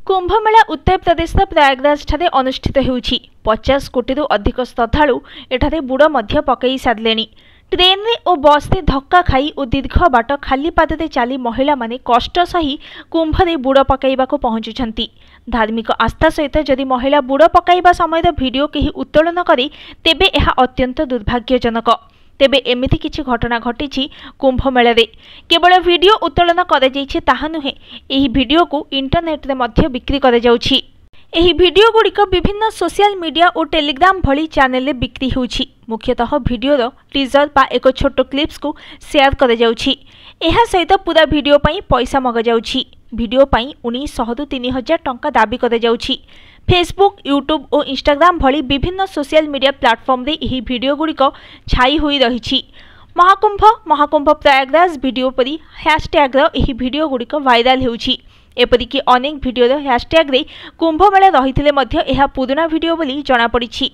कुंभमेला उत्तर प्रदेश प्रयागराज ठारे अनुष्ठित होउछि। 50 कोटी अधिक श्रद्धालु एठारे बुड़ मध्य पकई सारले। ट्रेन रे और बस रे धक्का खाई और दीर्घ बाट खाली पादरे चली महिला माने कष्ट सही कुंभरे बुड़ पकाइबा को पहुंचुछंती। धार्मिक आस्था सहित जदि महिला बुड़ पकाइबा समय वीडियो केही उत्तोलन करे तेबे एहा अत्यंत दुर्भाग्यजनक। तेबे एमिति किछि घटना घटिछि कुंभमेला रे। केवल वीडियो उत्तोलन करा जाइछि ताहा नुहे, एही वीडियो को इंटरनेट रे मध्य बिक्री करा जाउछि। एही वीडियो गुड़िक विभिन्न सोशल मीडिया और टेलीग्राम भली चैनल रे बिक्री होउछि। मुख्यतः वीडियोर टीजर बा एक छोट क्लिप्स को शेयर करा जाउछि। एहा सहित पूरा वीडियो पई पैसा मगा जाउछि। वीडियो पई 1900 रु 3000 टंका दाबी करा जाउछि। फेसबुक, यूट्यूब और इंस्टाग्राम भली विभिन्न सोशल मीडिया प्लेटफॉर्म रे एही वीडियो गुड़िक छाई होई रहिछि। महाकुंभ प्रयागराज वीडियो परी हैशटैग रो एही वीडियो गुड़िक वायरल होउछि। एपरिक अनेक वीडियो हैशटैग रे कुंभमेला रहिथिले मध्य एहा पुराना वीडियो बोली जणा पड़िछि।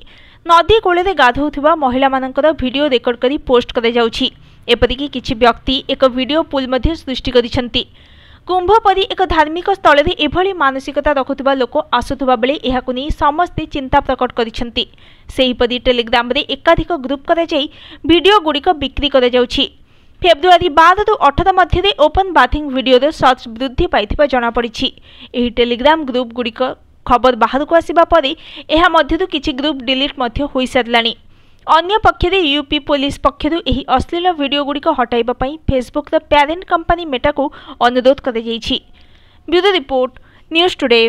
नदी कूले गाधौथिबा महिला मानकर वीडियो रेकर्ड करी पोस्ट करा जाउछि। एपरिक किछि व्यक्ति एक वीडियो पुल मध्य सृष्टि करिसंती। कुंभ परी एक धार्मिक स्थल रे एभली मानसिकता रखुथिबा लोक आसुथिबा बेले एहाकु नै समस्ते चिंता प्रकट करिसंती। सेहिपरि टेलीग्राम रे एकाधिक ग्रुप करा जाई वीडियो गुड़िक बिक्री करा जाउछि। फेब्रुआरी 12 रु 18 मध्य ओपन बाथिंग वीडियो सर्च वृद्धि पाइथिबा जणा पड़िछि। एही टेलीग्राम ग्रुप गुड़िक खबर बाहर को आसिबा परे एहा मध्यरु किछि ग्रुप डिलीट मध्य होई सारलानी। अन्य पक्षरे यूपी पुलिस पक्षरु एही अश्लील वीडियो गुड़िक हटाइबा पई Facebook the parent company Meta को अनुरोध करा जाइछि। Bureau report, news today.